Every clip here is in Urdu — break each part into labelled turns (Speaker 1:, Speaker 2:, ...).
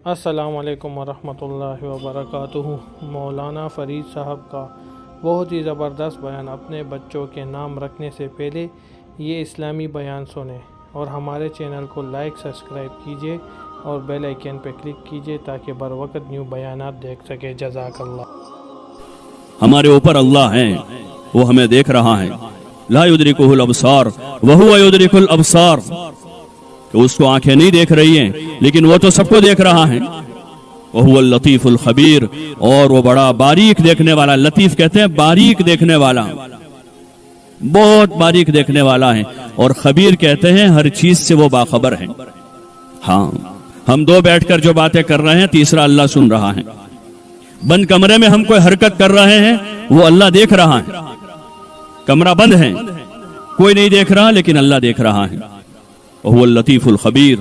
Speaker 1: السلام علیکم ورحمۃ اللہ وبرکاتہ۔ مولانا فرید صاحب کا بہت ہی زبردست بیان۔ اپنے بچوں کے نام رکھنے سے پہلے یہ اسلامی بیان سنیں اور ہمارے چینل کو لائک سبسکرائب کیجیے اور بیل آئیکن پہ کلک کیجیے تاکہ بر وقت نیو بیانات دیکھ سکے۔ جزاک اللہ۔
Speaker 2: ہمارے اوپر اللہ ہے، وہ ہمیں دیکھ رہا ہے۔ لا یدرکہ الابصار وہو یدرک الابصار، کہ اس کو آنکھیں نہیں دیکھ رہی ہیں لیکن وہ تو سب کو دیکھ رہا ہے۔ وہو اللطیف الخبیر، اور وہ بڑا باریک دیکھنے والا۔ لطیف کہتے ہیں باریک دیکھنے والا، بہت باریک دیکھنے والا ہے، اور خبیر کہتے ہیں ہر چیز سے وہ باخبر ہے۔ ہاں، ہم دو بیٹھ کر جو باتیں کر رہے ہیں تیسرا اللہ سن رہا ہے۔ بند کمرے میں ہم کوئی حرکت کر رہے ہیں وہ اللہ دیکھ رہا ہے۔ کمرہ بند ہے، کوئی نہیں دیکھ رہا لیکن اللہ دیکھ رہا ہے۔ وہ اللطیف الخبیر۔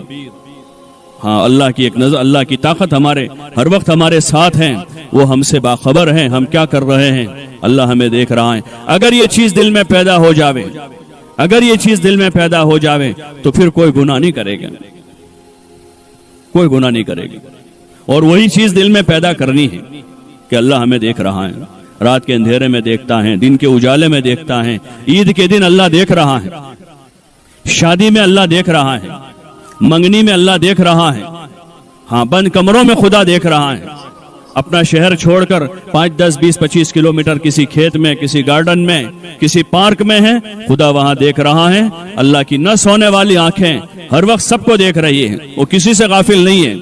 Speaker 2: ہاں، اللہ کی ایک نظر، اللہ کی طاقت ہمارے ہر وقت ہمارے ساتھ ہیں، وہ ہم سے باخبر ہیں ہم کیا کر رہے ہیں، اللہ ہمیں دیکھ رہا ہے۔ اگر یہ چیز دل میں پیدا ہو جاوے، اگر یہ چیز دل میں پیدا ہو جاوے تو پھر کوئی گناہ نہیں کرے گا، کوئی گناہ نہیں کرے گا۔ اور وہی چیز دل میں پیدا کرنی ہے کہ اللہ ہمیں دیکھ رہا ہے۔ رات کے اندھیرے میں دیکھتا ہے، دن کے اجالے میں دیکھتا ہے، عید کے دن اللہ دیکھ رہا ہے، شادی میں اللہ دیکھ رہا ہے، منگنی میں اللہ دیکھ رہا ہے۔ ہاں، بند کمروں میں خدا دیکھ رہا ہے۔ اپنا شہر چھوڑ کر 5، 10، 20، 25 کلومیٹر کسی کھیت میں، کسی گارڈن میں، کسی پارک میں ہے، خدا وہاں دیکھ رہا ہے۔ اللہ کی نہ سونے والی آنکھیں ہر وقت سب کو دیکھ رہی ہے، وہ کسی سے غافل نہیں ہے۔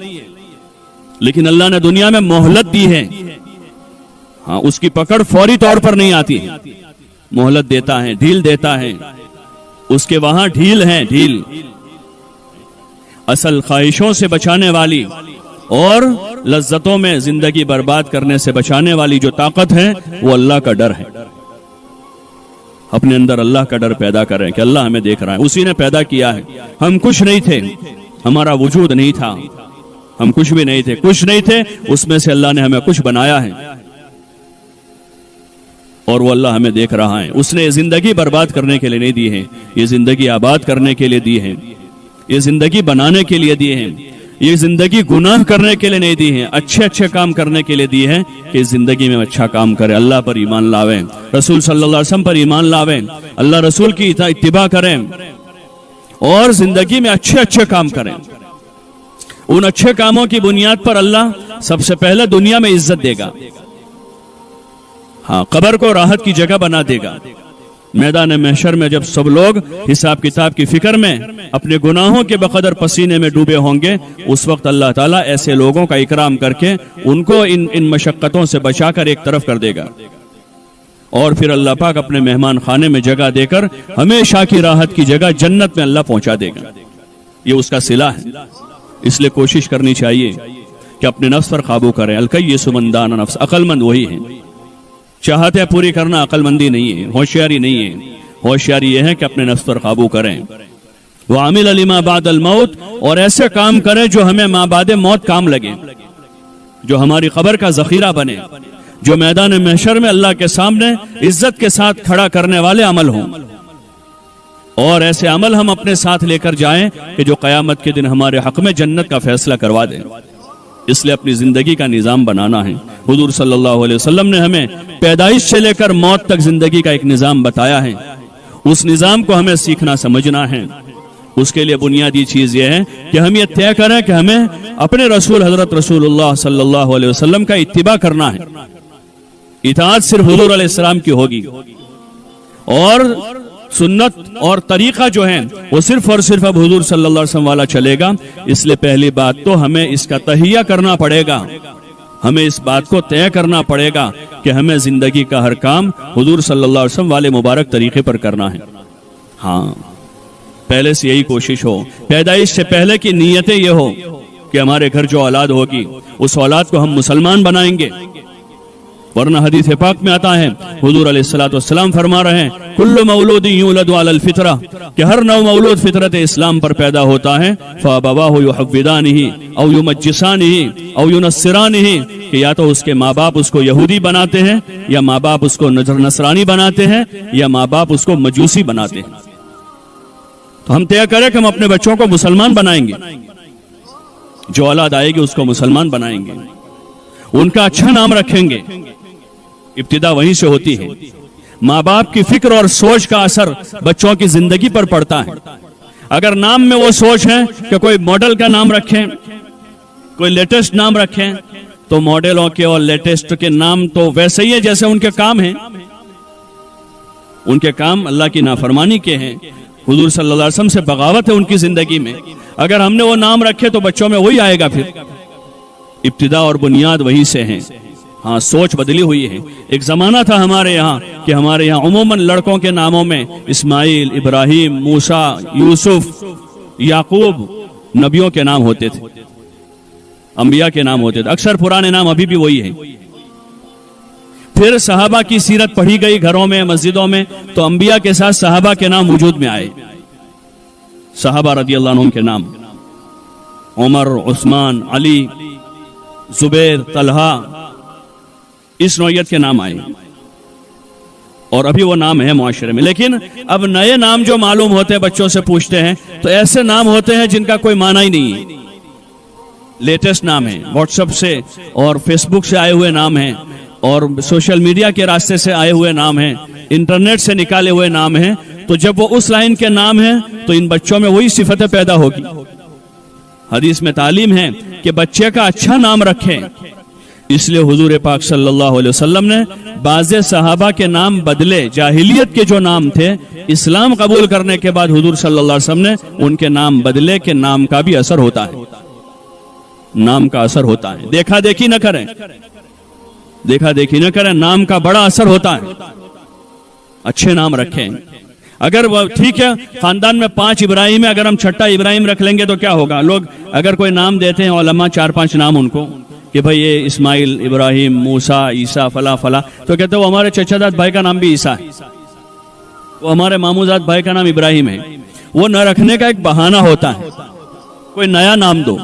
Speaker 2: لیکن اللہ نے دنیا میں مہلت دی ہے۔ ہاں، اس کی پکڑ فوری طور پر نہیں آتی، مہلت دیتا ہے، ڈھیل دیتا ہے۔ اس کے وہاں ڈھیل ہے، ڈھیل اصل خواہشوں سے بچانے والی اور لذتوں میں زندگی برباد کرنے سے بچانے والی جو طاقت ہے وہ اللہ کا ڈر ہے۔ اپنے اندر اللہ کا ڈر پیدا کریں کہ اللہ ہمیں دیکھ رہا ہے، اسی نے پیدا کیا ہے۔ ہم کچھ نہیں تھے، ہمارا وجود نہیں تھا، ہم کچھ بھی نہیں تھے، کچھ نہیں تھے، اس میں سے اللہ نے ہمیں کچھ بنایا ہے، اور وہ اللہ ہمیں دیکھ رہا ہے۔ اس نے یہ زندگی برباد کرنے کے لیے نہیں دی ہے، یہ زندگی آباد کرنے کے لیے دی ہے، یہ زندگی بنانے کے لیے دی ہے، یہ زندگی گناہ کرنے کے لیے نہیں دی ہے، اچھے اچھے کام کرنے کے لیے دی ہے کہ زندگی میں اچھا کام کرے، اللہ پر ایمان لاویں، رسول صلی اللہ علیہ وسلم پر ایمان لاویں، اللہ رسول کی اتباع کریں اور زندگی میں اچھے اچھے کام کریں۔ ان اچھے کاموں کی بنیاد پر اللہ سب سے پہلے دنیا میں عزت دے گا، ہاں، قبر کو راحت کی جگہ بنا دے گا۔ میدان محشر میں جب سب لوگ حساب کتاب کی فکر میں اپنے گناہوں کے بقدر پسینے میں ڈوبے ہوں گے، اس وقت اللہ تعالیٰ ایسے لوگوں کا اکرام کر کے ان کو ان مشقتوں سے بچا کر ایک طرف کر دے گا، اور پھر اللہ پاک اپنے مہمان خانے میں جگہ دے کر ہمیشہ کی راحت کی جگہ جنت میں اللہ پہنچا دے گا۔ یہ اس کا صلہ ہے۔ اس لیے کوشش کرنی چاہیے کہ اپنے نفس پر قابو کریں۔ الکیس من دان نفس، عقل مند وہی ہے۔ چاہتے پوری کرنا عقل مندی نہیں ہے، ہوشیاری نہیں ہے۔ ہوشیاری یہ ہے کہ اپنے نفس پر قابو کریں۔ وَعَمِلَ لِمَا بَعْدَ الْمَوْتِ، اور ایسے کام کریں جو ہمیں ماں بعد موت کام لگے، جو ہماری قبر کا ذخیرہ بنے، جو میدان محشر میں اللہ کے سامنے عزت کے ساتھ کھڑا کرنے والے عمل ہوں، اور ایسے عمل ہم اپنے ساتھ لے کر جائیں کہ جو قیامت کے دن ہمارے حق میں جنت کا فیصلہ کروا دیں۔ اس لیے اپنی زندگی کا نظام بنانا ہے۔ حضور صلی اللہ علیہ وسلم نے ہمیں پیدائش سے لے کر موت تک زندگی کا ایک نظام بتایا ہے، اس نظام کو ہمیں سیکھنا سمجھنا ہے۔ اس کے لیے بنیادی چیز یہ ہے کہ ہم یہ طے کریں کہ ہمیں اپنے رسول حضرت رسول اللہ صلی اللہ علیہ وسلم کا اتباع کرنا ہے۔ اطاعت صرف حضور علیہ السلام کی ہوگی، اور سنت اور طریقہ جو ہے وہ صرف اور صرف اب حضور صلی اللہ علیہ وسلم والا چلے گا۔ اس لیے پہلی بات تو ہمیں اس کا تہیہ کرنا پڑے گا، ہمیں اس بات کو طے کرنا پڑے گا کہ ہمیں زندگی کا ہر کام حضور صلی اللہ علیہ وسلم والے مبارک طریقے پر کرنا ہے۔ ہاں، پہلے سے یہی کوشش ہو، پیدائش سے پہلے کی نیتیں یہ ہو کہ ہمارے گھر جو اولاد ہوگی اس اولاد کو ہم مسلمان بنائیں گے، ورنہ حدیث پاک میں آتا ہے، حضور علیہ السلام فرما رہے ہیں، کل مولود یولد علی الفطرہ، کہ ہر نو مولود فطرت اسلام پر پیدا ہوتا ہے، فابواہ یحودانہ او یمجسانہ او ینصرانہ، کہ یا تو اس کے ماں باپ اس کو یہودی بناتے ہیں، یا ماں باپ اس کو نصرانی بناتے ہیں، یا ماں باپ اس کو مجوسی بناتے ہیں۔ تو ہم طے کریں کہ ہم اپنے بچوں کو مسلمان بنائیں گے، جو اولاد آئے گی اس کو مسلمان بنائیں گے، ان کا اچھا نام رکھیں گے۔ ابتدا وہیں سے ہوتی ہے۔ ماں باپ کی فکر اور سوچ کا اثر بچوں کی زندگی پر پڑتا ہے۔ اگر نام میں وہ سوچ ہے کہ کوئی ماڈل کا نام رکھیں، کوئی لیٹسٹ نام رکھیں، تو ماڈلوں کے اور لیٹسٹ کے نام تو ویسے ہی ہیں جیسے ان کے کام ہیں۔ ان کے کام اللہ کی نافرمانی کے ہیں، حضور صلی اللہ علیہ وسلم سے بغاوت ہے ان کی زندگی میں۔ اگر ہم نے وہ نام رکھے تو بچوں میں وہی آئے گا۔ پھر ابتدا اور بنیاد وہی سے ہیں۔ ہاں، سوچ بدلی ہوئی ہے۔ ایک زمانہ تھا ہمارے یہاں کہ ہمارے یہاں عموماً لڑکوں کے ناموں میں اسماعیل، ابراہیم، موسیٰ، یوسف، یعقوب نبیوں کے نام ہوتے تھے، انبیاء کے نام ہوتے تھے۔ اکثر پرانے نام ابھی بھی وہی ہیں۔ پھر صحابہ کی سیرت پڑھی گئی گھروں میں، مسجدوں میں، تو انبیاء کے ساتھ صحابہ کے نام وجود میں آئے۔ صحابہ رضی اللہ عنہم کے نام، عمر، عثمان، علی، زبیر، طلحہ، اس نوعیت کے نام آئے، اور ابھی وہ نام ہے معاشرے میں۔ لیکن اب نئے نام جو معلوم ہوتے ہیں، بچوں سے پوچھتے ہیں تو ایسے نام ہوتے ہیں جن کا کوئی معنی ہی نہیں ہے۔ لیٹسٹ نام ہے، واٹس ایپ سے اور فیس بک سے آئے ہوئے نام ہیں، اور سوشل میڈیا کے راستے سے آئے ہوئے نام ہیں، انٹرنیٹ سے نکالے ہوئے نام ہیں۔ تو جب وہ اس لائن کے نام ہیں تو ان بچوں میں وہی صفتیں پیدا ہوگی۔ حدیث میں تعلیم ہے کہ بچے کا اچھا نام رکھیں، اس لیے حضور پاک صلی اللہ علیہ وسلم نے بعض صحابہ کے نام بدلے۔ جاہلیت کے جو نام تھے، اسلام قبول کرنے کے بعد حضور صلی اللہ علیہ وسلم نے ان کے نام بدلے، کہ نام کا بھی اثر ہوتا ہے، نام کا اثر ہوتا ہے۔ دیکھا دیکھی نہ کریں، دیکھا دیکھی نہ کریں، نام کا بڑا اثر ہوتا ہے۔ اچھے نام رکھیں۔ اگر وہ ٹھیک ہے خاندان میں 5 ابراہیم ہے، اگر ہم چھٹا ابراہیم رکھ لیں گے تو کیا ہوگا؟ لوگ اگر کوئی نام دیتے ہیں علماء 4-5 نام ان کو کہ بھئی یہ اسماعیل، ابراہیم، موسیٰ، عیسیٰ، فلاں فلاں، تو کہتے ہیں وہ ہمارے چچا داد بھائی کا نام بھی عیسیٰ ہے، وہ ہمارے ماموں زاد بھائی کا نام ابراہیم ہے۔ وہ نہ رکھنے کا ایک بہانہ ہوتا ہے۔ کوئی نیا نام دو،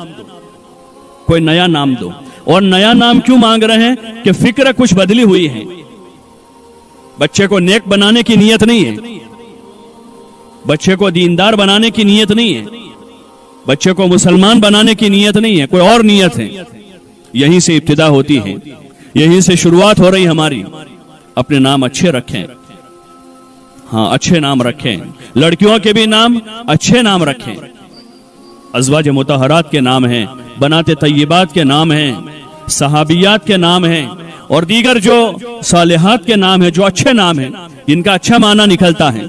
Speaker 2: کوئی نیا نام دو۔ اور نیا نام کیوں مانگ رہے ہیں؟ کہ فکر کچھ بدلی ہوئی ہے۔ بچے کو نیک بنانے کی نیت نہیں ہے، بچے کو دیندار بنانے کی نیت نہیں ہے، بچے کو مسلمان بنانے کی نیت نہیں ہے، کوئی اور نیت ہے۔ یہیں سے ابتدا ہوتی ہے، یہیں سے شروعات ہو رہی ہماری۔ اپنے نام اچھے رکھیں، ہاں اچھے نام رکھیں۔ لڑکیوں کے بھی نام اچھے نام رکھیں۔ ازواج مطہرات کے نام ہیں، بنات طیبات کے نام ہیں، صحابیات کے نام ہیں، اور دیگر جو صالحات کے نام ہیں، جو اچھے نام ہیں، جن کا اچھا معنی نکلتا ہے،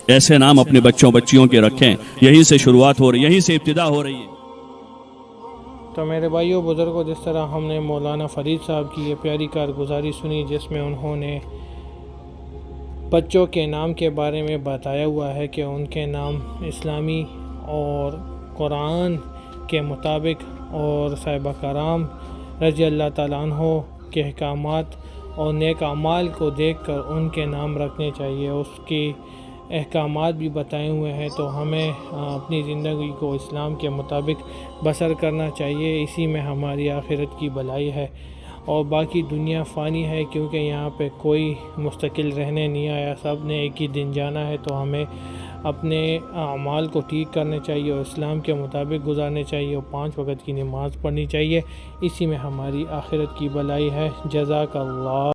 Speaker 2: ایسے نام اپنے بچوں بچیوں کے رکھیں۔ یہیں سے شروعات ہو رہی، یہیں سے ابتدا ہو رہی ہے۔
Speaker 1: تو میرے بھائیوں بزرگوں، جس طرح ہم نے مولانا فرید صاحب کی یہ پیاری کارگزاری سنی، جس میں انہوں نے بچوں کے نام کے بارے میں بتایا ہوا ہے کہ ان کے نام اسلامی اور قرآن کے مطابق اور صحابہ کرام رضی اللہ تعالیٰ عنہ کے احکامات اور نیک اعمال کو دیکھ کر ان کے نام رکھنے چاہیے۔ اس کے احکامات بھی بتائے ہوئے ہیں، تو ہمیں اپنی زندگی کو اسلام کے مطابق بسر کرنا چاہیے۔ اسی میں ہماری آخرت کی بھلائی ہے، اور باقی دنیا فانی ہے، کیونکہ یہاں پہ کوئی مستقل رہنے نہیں آیا، سب نے ایک ہی دن جانا ہے۔ تو ہمیں اپنے اعمال کو ٹھیک کرنے چاہیے اور اسلام کے مطابق گزارنے چاہیے، اور 5 وقت کی نماز پڑھنی چاہیے۔ اسی میں ہماری آخرت کی بھلائی ہے۔ جزاک اللہ۔